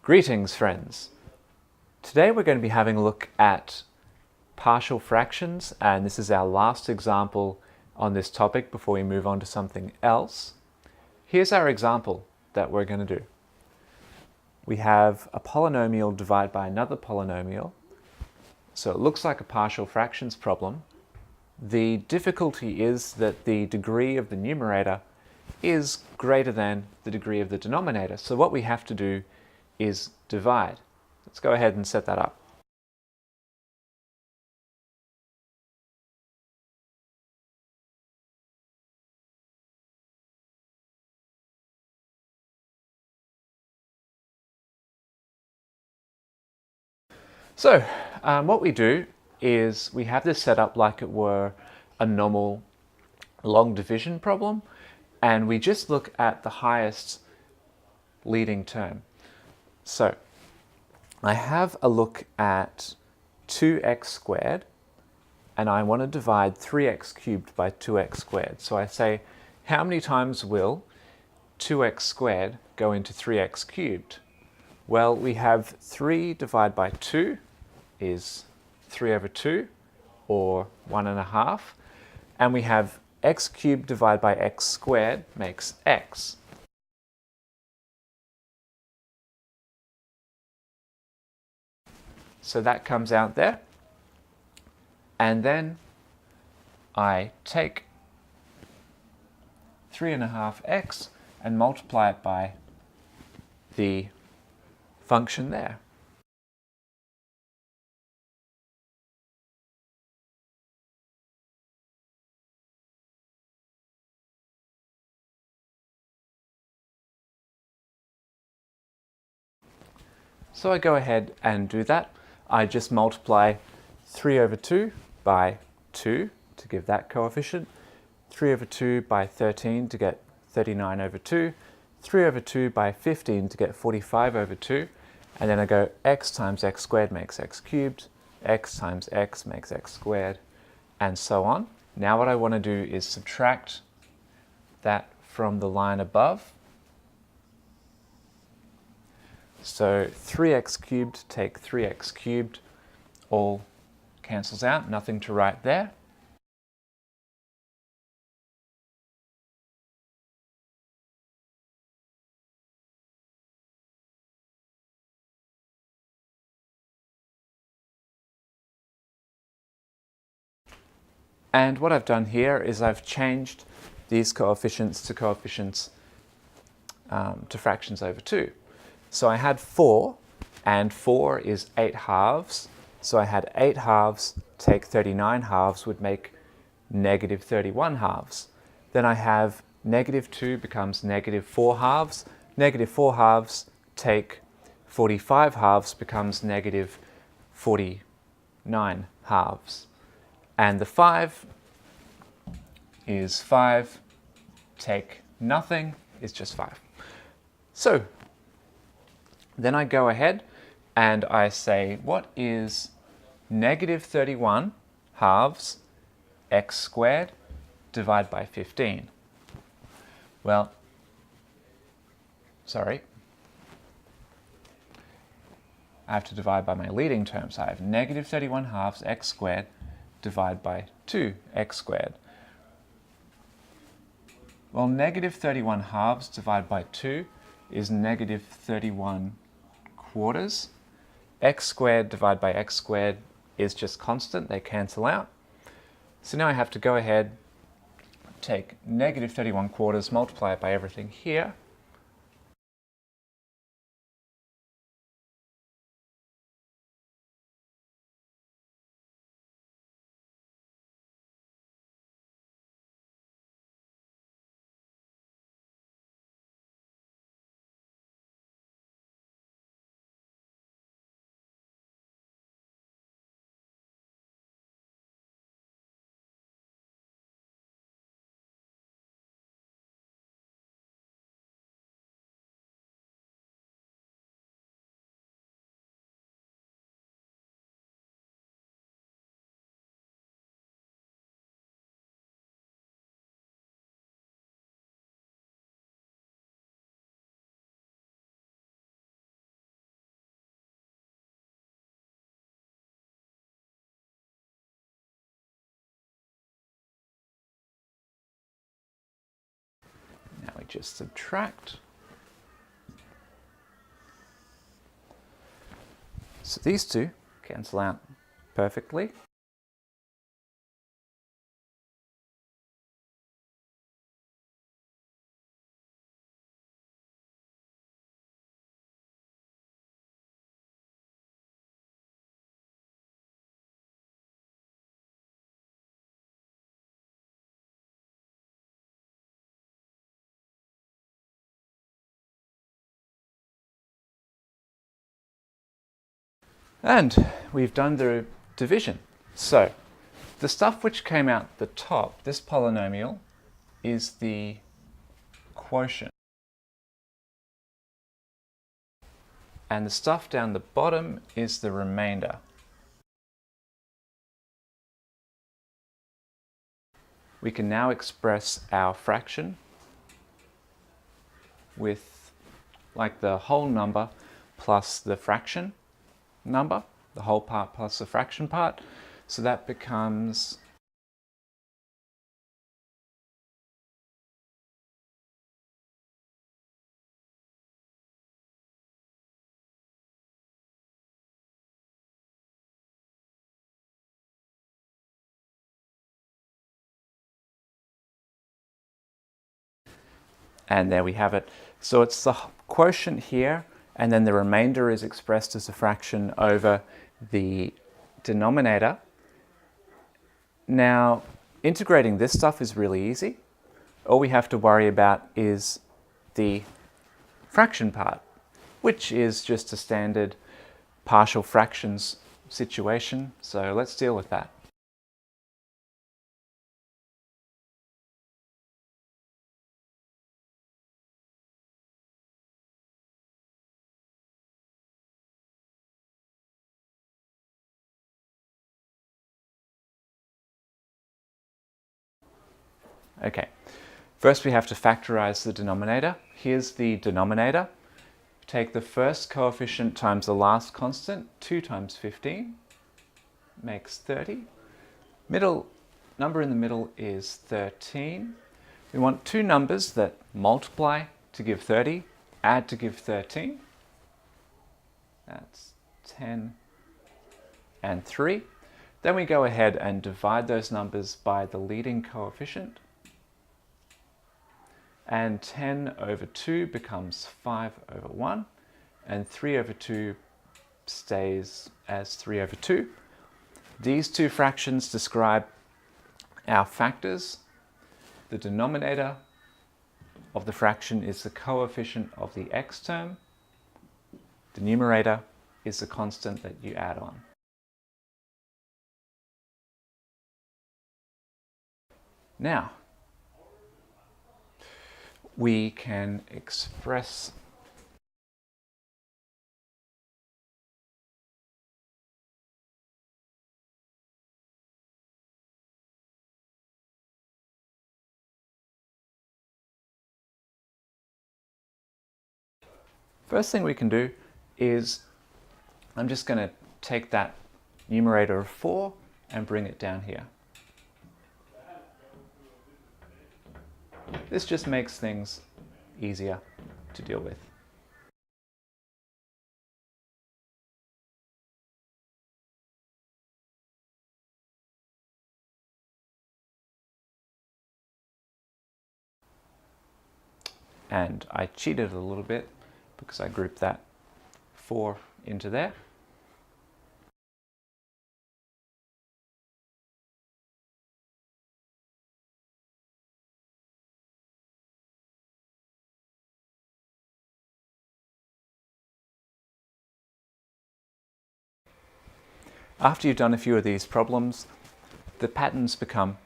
Greetings, friends. Today we're going to be having a look at partial fractions, and this is our last example on this topic before we move on to something else. Here's our example that we're going to do. We have a polynomial divided by another polynomial, so it looks like a partial fractions problem. The difficulty is that the degree of the numerator is greater than the degree of the denominator, so what we have to do is divide. Let's go ahead and set that up. So what we do is we have this set up like it were a normal long division problem, and we just look at the highest leading term. So I have a look at 2x squared, and I want to divide 3x cubed by 2x squared. So I say, how many times will 2x squared go into 3x cubed? Well, we have 3 divided by 2 is 3 over 2, or 1.5. And we have x cubed divided by x squared makes x. So that comes out there. And then I take 3.5x and multiply it by the function there. So I go ahead and do that. I just multiply 3 over 2 by 2 to give that coefficient, 3 over 2 by 13 to get 39 over 2, 3 over 2 by 15 to get 45 over 2, and then I go x times x squared makes x cubed, x times x makes x squared, and so on. Now what I want to do is subtract that from the line above. So 3x cubed take 3x cubed, all cancels out, nothing to write there. And what I've done here is I've changed these coefficients to coefficients to fractions over 2. So I had 4, and 4 is 8 halves. So I had 8 halves take 39 halves would make negative 31 halves. Then I have negative 2 becomes negative 4 halves. Negative 4 halves take 45 halves becomes negative 49 halves. And the 5 is 5 take nothing is just 5. So then I go ahead and I say, what is negative 31 halves x squared divided by 15? Well, sorry, I have to divide by my leading term. So I have negative 31 halves x squared divided by 2x squared. Well, negative 31 halves divided by 2 is negative 31 quarters. X squared divided by x squared is just constant, they cancel out. So now I have to go ahead, take negative 31 quarters, multiply it by everything here, we just subtract. So these two cancel out perfectly. And we've done the division. So the stuff which came out the top, this polynomial, is the quotient. And the stuff down the bottom is the remainder. We can now express our fraction with like the whole number plus the fraction number, the whole part plus the fraction part. So that becomes and there we have it. So it's the quotient here, and then the remainder is expressed as a fraction over the denominator. Now, integrating this stuff is really easy. All we have to worry about is the fraction part, which is just a standard partial fractions situation. So let's deal with that. Okay, first we have to factorize the denominator. Here's the denominator. Take the first coefficient times the last constant, 2 times 15 makes 30. Middle number in the middle is 13. We want two numbers that multiply to give 30, add to give 13. That's 10 and 3. Then we go ahead and divide those numbers by the leading coefficient. And 10 over 2 becomes 5 over 1, and 3 over 2 stays as 3 over 2. These two fractions describe our factors. The denominator of the fraction is the coefficient of the x term. The numerator is the constant that you add on. Now, we can express first thing we can do is I'm just going to take that numerator of 4 and bring it down here. This just makes things easier to deal with. And I cheated a little bit because I grouped that 4 into there. After you've done a few of these problems, the patterns become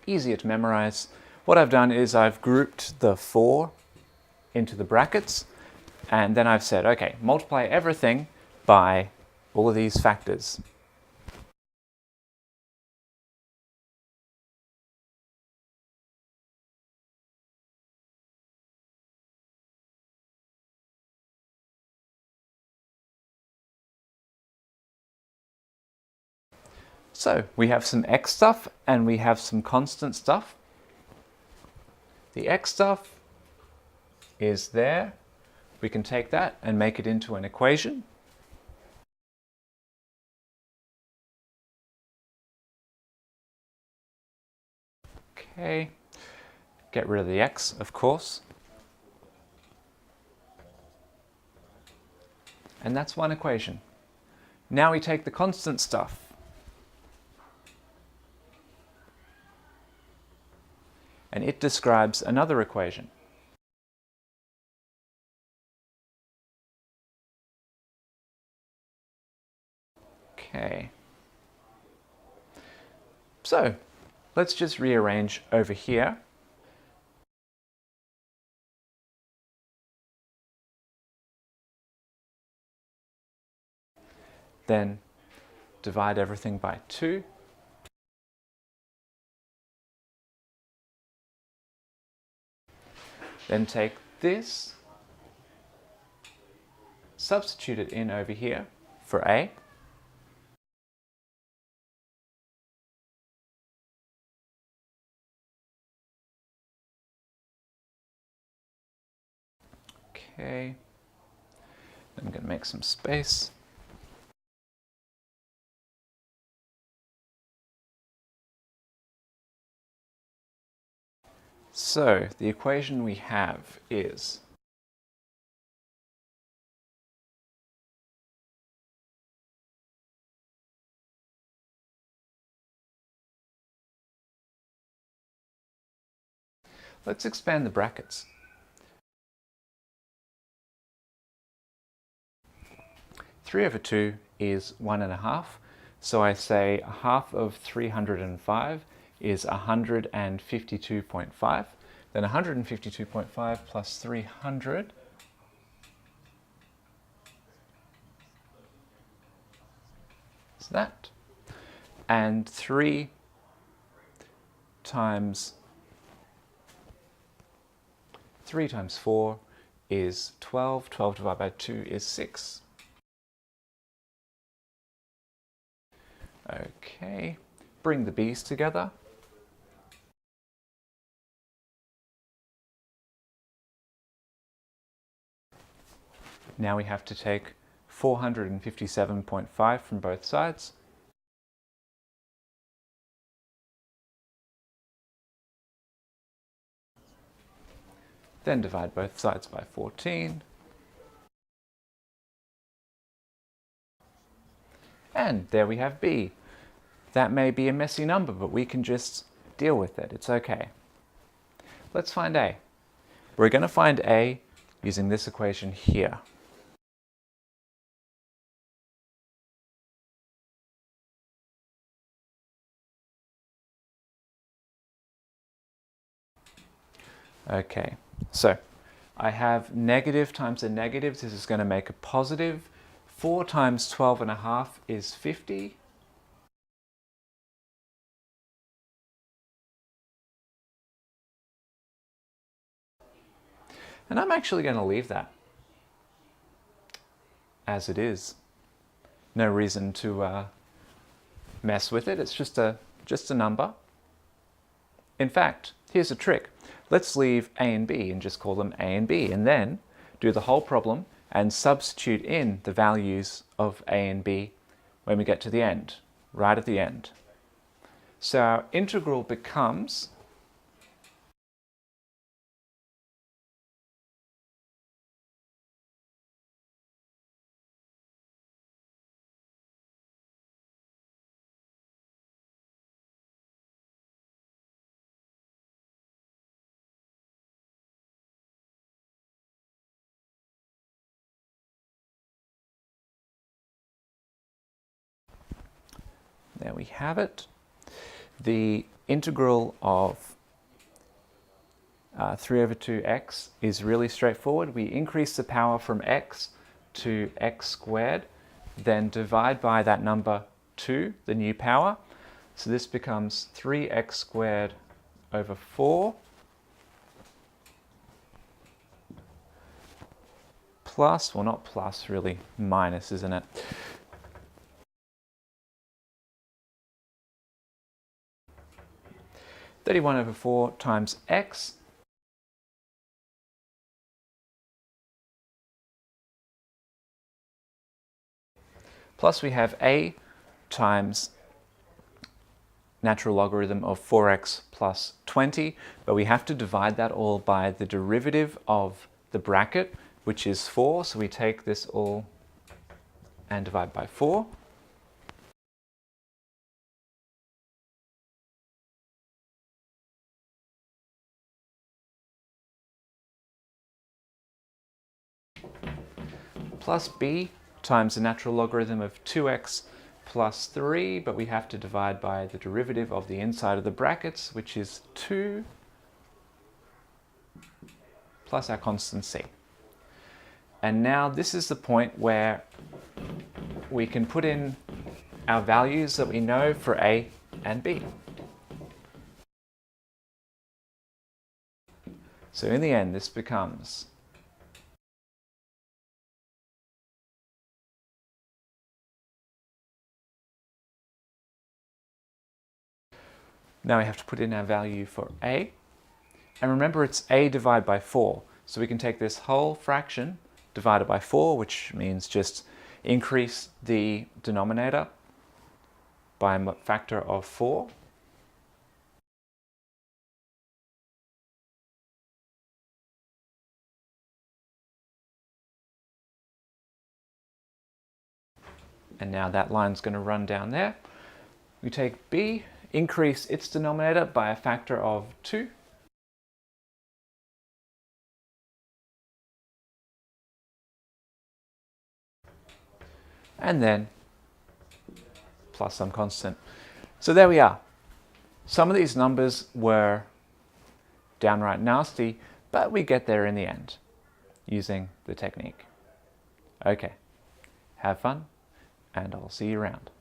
easier to memorize. What I've done is I've grouped the 4 into the brackets, and then I've said, okay, multiply everything by all of these factors. So we have some x stuff and we have some constant stuff. The x stuff is there. We can take that and make it into an equation. Okay, get rid of the x, of course. And that's one equation. Now we take the constant stuff. And it describes another equation. Okay. So, let's just rearrange over here. Then divide everything by 2. Then take this, substitute it in over here for a. Okay, I'm going to make some space. So the equation we have is let's expand the brackets. Three over 2 is 1.5, so I say a half of 305 is 152.5. Then 152.5 plus 300 is that. And 3 times 4 is 12. 12 divided by 2 is 6. Okay, bring the b's together. Now we have to take 457.5 from both sides. Then divide both sides by 14. And there we have b. That may be a messy number, but we can just deal with it. It's okay. Let's find a. We're going to find a using this equation here. Okay, so I have negative times a negative. This is going to make a positive. 4 times 12.5 is 50. And I'm actually going to leave that as it is. No reason to mess with it. It's just a number. In fact, here's a trick. Let's leave a and b and just call them a and b, and then do the whole problem and substitute in the values of a and b when we get to the end, right at the end. So our integral becomes there we have it. The integral of 3 over 2x is really straightforward. We increase the power from x to x squared, then divide by that number 2, the new power. So this becomes 3x squared over 4 plus, well not plus, really minus, isn't it? (31 over 4) times x plus we have a times natural logarithm of 4x plus 20, but we have to divide that all by the derivative of the bracket, which is 4, so we take this all and divide by 4. Plus b times the natural logarithm of 2x plus 3, but we have to divide by the derivative of the inside of the brackets, which is 2, plus our constant c. And now this is the point where we can put in our values that we know for a and b. So in the end, this becomes now we have to put in our value for a. And remember, it's a divided by 4. So we can take this whole fraction divided by 4, which means just increase the denominator by a factor of 4. And now that line's going to run down there. We take b, increase its denominator by a factor of 2. And then plus some constant. So there we are. Some of these numbers were downright nasty, but we get there in the end using the technique. Okay, have fun, and I'll see you around.